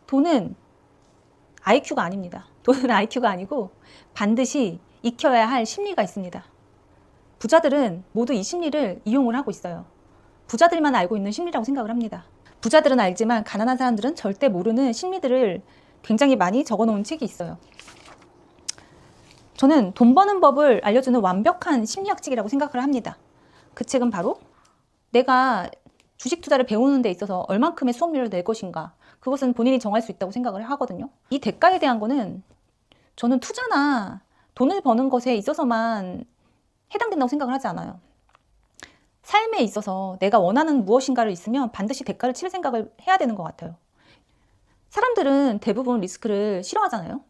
돈은 IQ가 아닙니다. 돈은 IQ가 아니고 반드시 익혀야 할 심리가 있습니다. 부자들은 모두 이 심리를 이용을 하고 있어요. 부자들만 알고 있는 심리라고 생각을 합니다. 부자들은 알지만 가난한 사람들은 절대 모르는 심리들을 굉장히 많이 적어놓은 책이 있어요. 저는 돈 버는 법을 알려주는 완벽한 심리학책이라고 생각을 합니다. 그 책은 바로 내가 주식 투자를 배우는 데 있어서 얼만큼의 수업료를 낼 것인가, 그것은 본인이 정할 수 있다고 생각을 하거든요. 이 대가에 대한 거는 저는 투자나 돈을 버는 것에 있어서만 해당된다고 생각을 하지 않아요. 삶에 있어서 내가 원하는 무엇인가를 있으면 반드시 대가를 치를 생각을 해야 되는 것 같아요. 사람들은 대부분 리스크를 싫어하잖아요.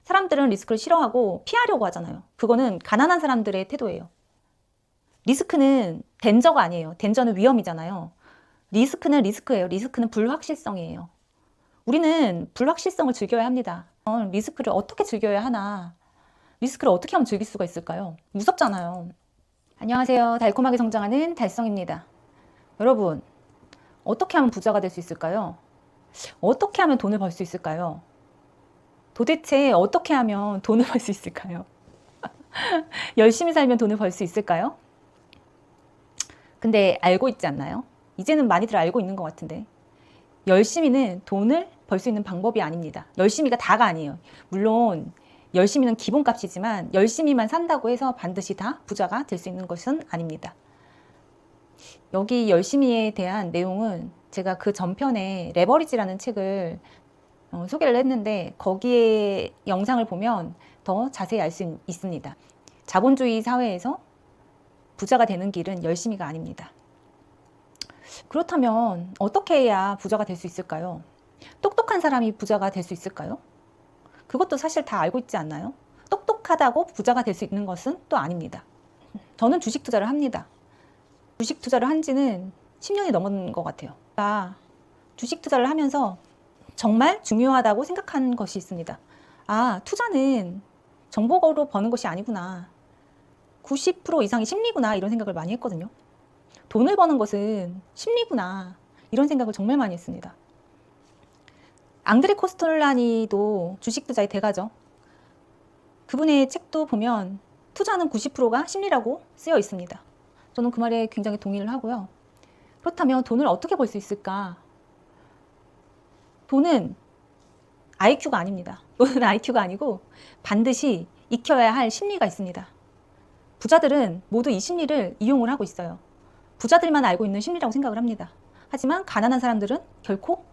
사람들은 리스크를 싫어하고 피하려고 하잖아요. 그거는 가난한 사람들의 태도예요. 리스크는 덴저가 아니에요. 덴저는 위험이잖아요. 리스크는 리스크예요. 리스크는 불확실성이에요. 우리는 불확실성을 즐겨야 합니다. 리스크를 어떻게 즐겨야 하나? 리스크를 어떻게 하면 즐길 수가 있을까요? 무섭잖아요. 안녕하세요. 달콤하게 성장하는 달성입니다. 여러분, 어떻게 하면 부자가 될 수 있을까요? 어떻게 하면 돈을 벌 수 있을까요? 도대체 어떻게 하면 돈을 벌 수 있을까요? 열심히 살면 돈을 벌 수 있을까요? 근데 알고 있지 않나요? 이제는 많이들 알고 있는 것 같은데, 열심히는 돈을 벌 수 있는 방법이 아닙니다. 열심히가 다가 아니에요. 물론 열심히는 기본값이지만 열심히만 산다고 해서 반드시 다 부자가 될 수 있는 것은 아닙니다. 여기 열심히에 대한 내용은 제가 그 전편에 레버리지라는 책을 소개를 했는데, 거기에 영상을 보면 더 자세히 알 수 있습니다. 자본주의 사회에서 부자가 되는 길은 열심히가 아닙니다. 그렇다면 어떻게 해야 부자가 될 수 있을까요? 똑똑한 사람이 부자가 될 수 있을까요? 그것도 사실 다 알고 있지 않나요? 똑똑하다고 부자가 될 수 있는 것은 또 아닙니다. 저는 주식 투자를 합니다. 주식 투자를 한 지는 10년이 넘은 것 같아요. 주식 투자를 하면서 정말 중요하다고 생각한 것이 있습니다. 아, 투자는 정보로 버는 것이 아니구나. 90% 이상이 심리구나, 이런 생각을 많이 했거든요. 돈을 버는 것은 심리구나, 이런 생각을 정말 많이 했습니다. 앙드레 코스톨라니도 주식 투자의 대가죠. 그분의 책도 보면 투자는 90%가 심리라고 쓰여 있습니다. 저는 그 말에 굉장히 동의를 하고요. 그렇다면 돈을 어떻게 벌 수 있을까? 돈은 IQ가 아닙니다. 돈은 IQ가 아니고 반드시 익혀야 할 심리가 있습니다. 부자들은 모두 이 심리를 이용을 하고 있어요. 부자들만 알고 있는 심리라고 생각을 합니다. 하지만 가난한 사람들은 결코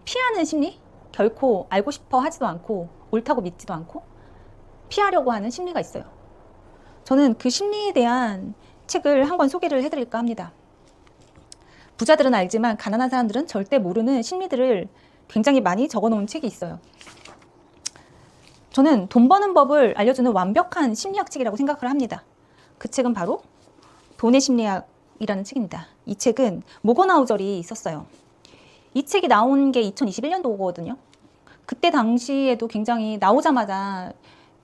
피하는 심리? 결코 알고 싶어 하지도 않고 옳다고 믿지도 않고 피하려고 하는 심리가 있어요. 저는 그 심리에 대한 책을 한 권 소개를 해드릴까 합니다. 부자들은 알지만 가난한 사람들은 절대 모르는 심리들을 굉장히 많이 적어놓은 책이 있어요. 저는 돈 버는 법을 알려주는 완벽한 심리학책이라고 생각을 합니다. 그 책은 바로 돈의 심리학이라는 책입니다. 이 책은 모거나우절이 썼어요. 이 책이 나온 게 2021년도거든요. 그때 당시에도 굉장히 나오자마자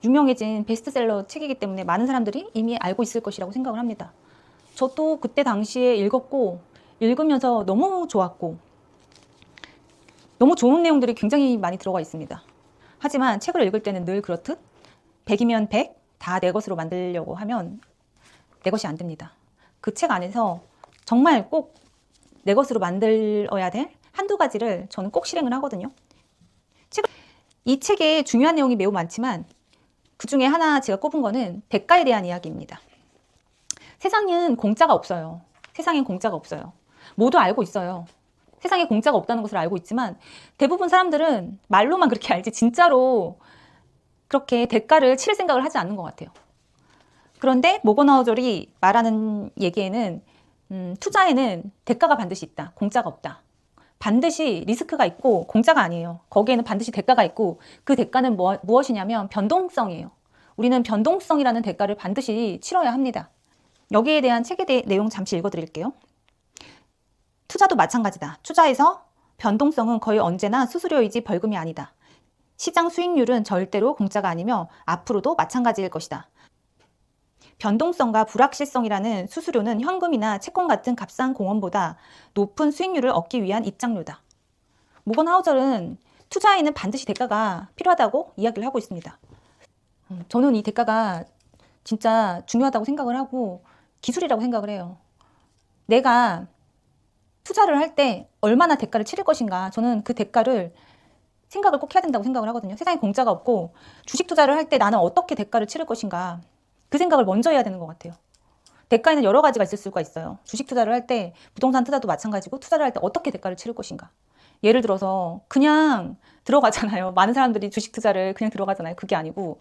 유명해진 베스트셀러 책이기 때문에 많은 사람들이 이미 알고 있을 것이라고 생각을 합니다. 저도 그때 당시에 읽었고, 읽으면서 너무 좋았고, 너무 좋은 내용들이 굉장히 많이 들어가 있습니다. 하지만 책을 읽을 때는 늘 그렇듯 100이면 100, 다 내 것으로 만들려고 하면 내 것이 안 됩니다. 그 책 안에서 정말 꼭 내 것으로 만들어야 될 한두 가지를 저는 꼭 실행을 하거든요. 이 책에 중요한 내용이 매우 많지만 그 중에 하나 제가 꼽은 거는 대가에 대한 이야기입니다. 세상은 공짜가 없어요. 세상엔 공짜가 없어요. 모두 알고 있어요. 세상에 공짜가 없다는 것을 알고 있지만 대부분 사람들은 말로만 그렇게 알지 진짜로 그렇게 대가를 치를 생각을 하지 않는 것 같아요. 그런데 모거나우절이 말하는 얘기에는 투자에는 대가가 반드시 있다. 공짜가 없다. 반드시 리스크가 있고 공짜가 아니에요. 거기에는 반드시 대가가 있고, 그 대가는 무엇이냐면 변동성이에요. 우리는 변동성이라는 대가를 반드시 치러야 합니다. 여기에 대한 책의 내용 잠시 읽어드릴게요. 투자도 마찬가지다. 투자에서 변동성은 거의 언제나 수수료이지 벌금이 아니다. 시장 수익률은 절대로 공짜가 아니며 앞으로도 마찬가지일 것이다. 변동성과 불확실성이라는 수수료는 현금이나 채권 같은 값싼 공원보다 높은 수익률을 얻기 위한 입장료다. 모건하우절은 투자에는 반드시 대가가 필요하다고 이야기를 하고 있습니다. 저는 이 대가가 진짜 중요하다고 생각을 하고 기술이라고 생각을 해요. 내가 투자를 할 때 얼마나 대가를 치를 것인가, 저는 그 대가를 생각을 꼭 해야 된다고 생각을 하거든요. 세상에 공짜가 없고 주식 투자를 할 때 나는 어떻게 대가를 치를 것인가, 그 생각을 먼저 해야 되는 것 같아요. 대가에는 여러 가지가 있을 수가 있어요. 주식 투자를 할 때, 부동산 투자도 마찬가지고, 투자를 할 때 어떻게 대가를 치를 것인가. 예를 들어서 그냥 들어가잖아요. 많은 사람들이 주식 투자를 그냥 들어가잖아요. 그게 아니고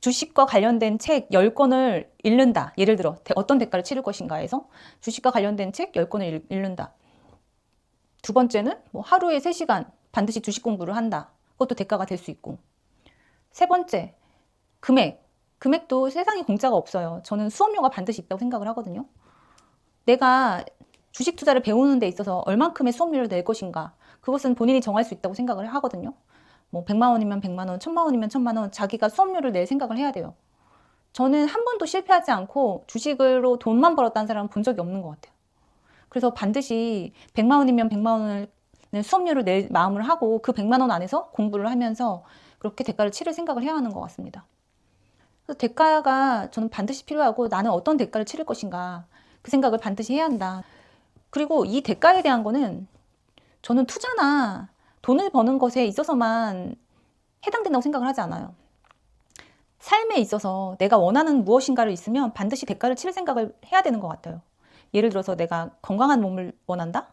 주식과 관련된 책 10권을 읽는다. 예를 들어 어떤 대가를 치를 것인가 해서 주식과 관련된 책 10권을 읽는다. 두 번째는 뭐 하루에 3시간 반드시 주식 공부를 한다. 그것도 대가가 될 수 있고. 세 번째, 금액도 세상에 공짜가 없어요. 저는 수업료가 반드시 있다고 생각을 하거든요. 내가 주식 투자를 배우는 데 있어서 얼만큼의 수업료를 낼 것인가, 그것은 본인이 정할 수 있다고 생각을 하거든요. 뭐 100만 원이면 100만 원, 1000만 원이면 1000만 원, 자기가 수업료를 낼 생각을 해야 돼요. 저는 한 번도 실패하지 않고 주식으로 돈만 벌었다는 사람은 본 적이 없는 것 같아요. 그래서 반드시 100만 원이면 100만 원을 수업료를 낼 마음을 하고 그 100만 원 안에서 공부를 하면서 그렇게 대가를 치를 생각을 해야 하는 것 같습니다. 그래서 대가가 저는 반드시 필요하고, 나는 어떤 대가를 치를 것인가, 그 생각을 반드시 해야 한다. 그리고 이 대가에 대한 거는 저는 투자나 돈을 버는 것에 있어서만 해당된다고 생각을 하지 않아요. 삶에 있어서 내가 원하는 무엇인가를 있으면 반드시 대가를 치를 생각을 해야 되는 것 같아요. 예를 들어서 내가 건강한 몸을 원한다?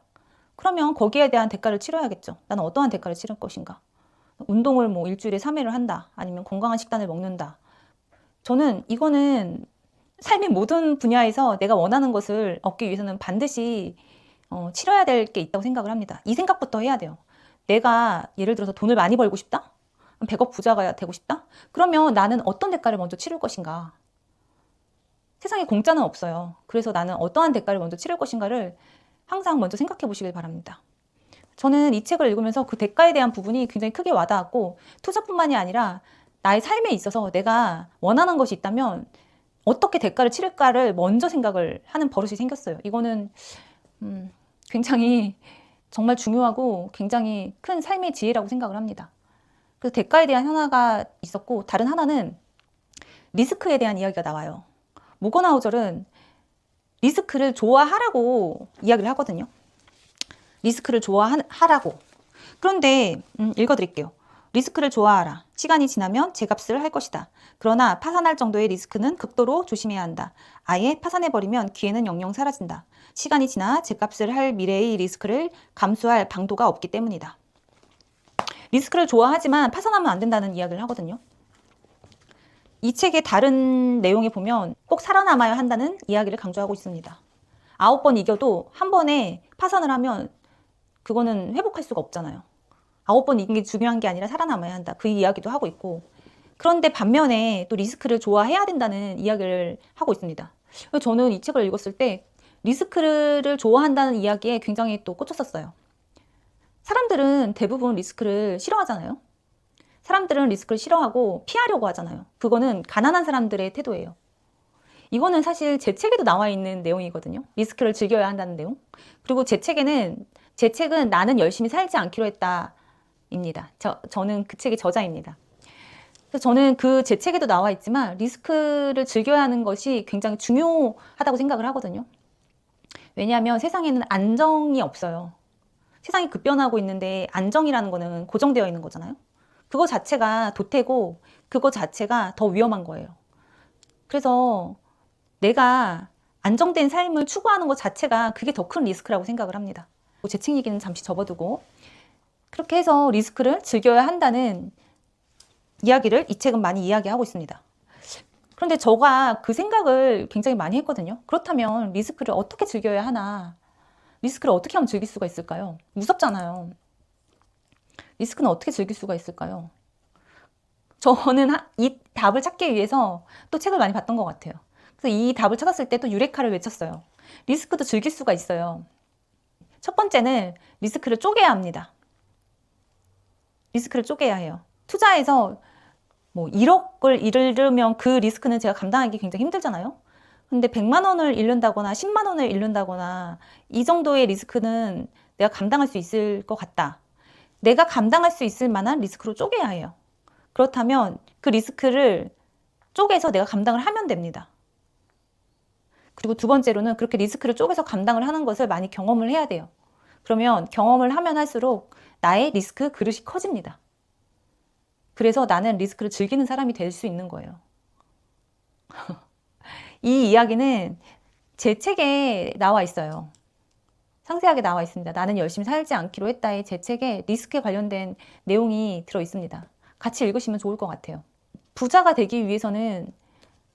그러면 거기에 대한 대가를 치러야겠죠. 나는 어떠한 대가를 치를 것인가? 운동을 뭐 일주일에 3회를 한다. 아니면 건강한 식단을 먹는다. 저는 이거는 삶의 모든 분야에서 내가 원하는 것을 얻기 위해서는 반드시 치러야 될 게 있다고 생각을 합니다. 이 생각부터 해야 돼요. 내가 예를 들어서 돈을 많이 벌고 싶다? 100억 부자가 되고 싶다? 그러면 나는 어떤 대가를 먼저 치를 것인가? 세상에 공짜는 없어요. 그래서 나는 어떠한 대가를 먼저 치를 것인가를 항상 먼저 생각해 보시길 바랍니다. 저는 이 책을 읽으면서 그 대가에 대한 부분이 굉장히 크게 와닿았고, 투자뿐만이 아니라 나의 삶에 있어서 내가 원하는 것이 있다면 어떻게 대가를 치를까를 먼저 생각을 하는 버릇이 생겼어요. 이거는 굉장히 정말 중요하고 굉장히 큰 삶의 지혜라고 생각을 합니다. 그래서 대가에 대한 하나가 있었고, 다른 하나는 리스크에 대한 이야기가 나와요. 모건하우절은 리스크를 좋아하라고 이야기를 하거든요. 리스크를 좋아하라고. 그런데 읽어드릴게요. 리스크를 좋아하라. 시간이 지나면 제값을 할 것이다. 그러나 파산할 정도의 리스크는 극도로 조심해야 한다. 아예 파산해버리면 기회는 영영 사라진다. 시간이 지나 제값을 할 미래의 리스크를 감수할 방도가 없기 때문이다. 리스크를 좋아하지만 파산하면 안 된다는 이야기를 하거든요. 이 책의 다른 내용에 보면 꼭 살아남아야 한다는 이야기를 강조하고 있습니다. 9번 이겨도 한 번에 파산을 하면 그거는 회복할 수가 없잖아요. 9번 이긴 게 중요한 게 아니라 살아남아야 한다. 그 이야기도 하고 있고, 그런데 반면에 또 리스크를 좋아해야 된다는 이야기를 하고 있습니다. 저는 이 책을 읽었을 때 리스크를 좋아한다는 이야기에 굉장히 또 꽂혔었어요. 사람들은 대부분 리스크를 싫어하잖아요. 사람들은 리스크를 싫어하고 피하려고 하잖아요. 그거는 가난한 사람들의 태도예요. 이거는 사실 제 책에도 나와 있는 내용이거든요. 리스크를 즐겨야 한다는 내용. 그리고 제 책은 나는 열심히 살지 않기로 했다 입니다. 저는 그 책의 저자입니다. 그래서 저는 그 제 책에도 나와 있지만 리스크를 즐겨야 하는 것이 굉장히 중요하다고 생각을 하거든요. 왜냐하면 세상에는 안정이 없어요. 세상이 급변하고 있는데 안정이라는 거는 고정되어 있는 거잖아요. 그거 자체가 도태고 그거 자체가 더 위험한 거예요. 그래서 내가 안정된 삶을 추구하는 것 자체가 그게 더 큰 리스크라고 생각을 합니다. 제 책 얘기는 잠시 접어두고, 그렇게 해서 리스크를 즐겨야 한다는 이야기를 이 책은 많이 이야기하고 있습니다. 그런데 제가 그 생각을 굉장히 많이 했거든요. 그렇다면 리스크를 어떻게 즐겨야 하나? 리스크를 어떻게 하면 즐길 수가 있을까요? 무섭잖아요. 리스크는 어떻게 즐길 수가 있을까요? 저는 이 답을 찾기 위해서 또 책을 많이 봤던 것 같아요. 그래서 이 답을 찾았을 때 또 유레카를 외쳤어요. 리스크도 즐길 수가 있어요. 첫 번째는 리스크를 쪼개야 합니다. 리스크를 쪼개야 해요. 투자에서 뭐 1억을 잃으면 그 리스크는 제가 감당하기 굉장히 힘들잖아요. 근데 100만 원을 잃는다거나 10만 원을 잃는다거나 이 정도의 리스크는 내가 감당할 수 있을 것 같다. 내가 감당할 수 있을 만한 리스크로 쪼개야 해요. 그렇다면 그 리스크를 쪼개서 내가 감당을 하면 됩니다. 그리고 두 번째로는 그렇게 리스크를 쪼개서 감당을 하는 것을 많이 경험을 해야 돼요. 그러면 경험을 하면 할수록 나의 리스크 그릇이 커집니다. 그래서 나는 리스크를 즐기는 사람이 될 수 있는 거예요. 이 이야기는 제 책에 나와 있어요. 상세하게 나와 있습니다. 나는 열심히 살지 않기로 했다의 제 책에 리스크에 관련된 내용이 들어 있습니다. 같이 읽으시면 좋을 것 같아요. 부자가 되기 위해서는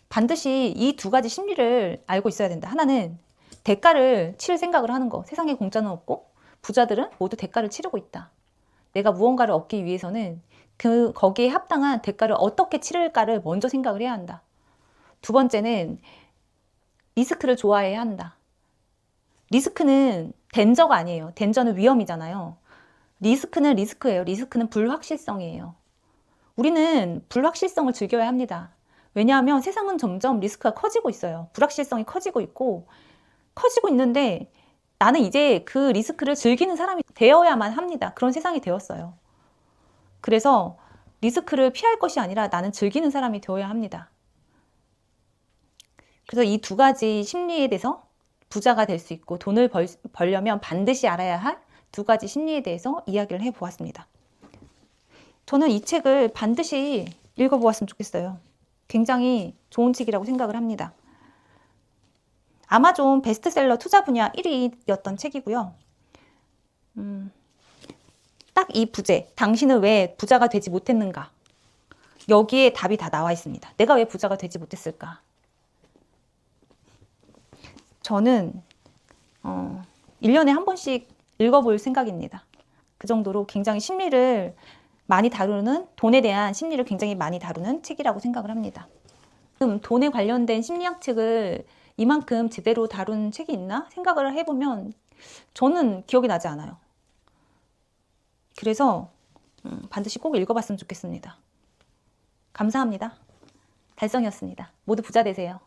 반드시 이 두 가지 심리를 알고 있어야 된다. 하나는 대가를 치를 생각을 하는 거. 세상에 공짜는 없고 부자들은 모두 대가를 치르고 있다. 내가 무언가를 얻기 위해서는 거기에 합당한 대가를 어떻게 치를까를 먼저 생각을 해야 한다. 두 번째는 리스크를 좋아해야 한다. 리스크는 덴저가 아니에요. 덴저는 위험이잖아요. 리스크는 리스크예요. 리스크는 불확실성이에요. 우리는 불확실성을 즐겨야 합니다. 왜냐하면 세상은 점점 리스크가 커지고 있어요. 불확실성이 커지고 있고 커지고 있는데 나는 이제 그 리스크를 즐기는 사람이 되어야만 합니다. 그런 세상이 되었어요. 그래서 리스크를 피할 것이 아니라 나는 즐기는 사람이 되어야 합니다. 그래서 이 두 가지 심리에 대해서 부자가 될 수 있고 돈을 벌려면 반드시 알아야 할 두 가지 심리에 대해서 이야기를 해보았습니다. 저는 이 책을 반드시 읽어보았으면 좋겠어요. 굉장히 좋은 책이라고 생각을 합니다. 아마존 베스트셀러 투자 분야 1위였던 책이고요. 딱 이 부제, 당신은 왜 부자가 되지 못했는가? 여기에 답이 다 나와 있습니다. 내가 왜 부자가 되지 못했을까? 저는 1년에 한 번씩 읽어볼 생각입니다. 그 정도로 굉장히 심리를 많이 다루는, 돈에 대한 심리를 굉장히 많이 다루는 책이라고 생각을 합니다. 돈에 관련된 심리학 책을 이만큼 제대로 다룬 책이 있나 생각을 해보면 저는 기억이 나지 않아요. 그래서 반드시 꼭 읽어봤으면 좋겠습니다. 감사합니다. 달성이었습니다. 모두 부자 되세요.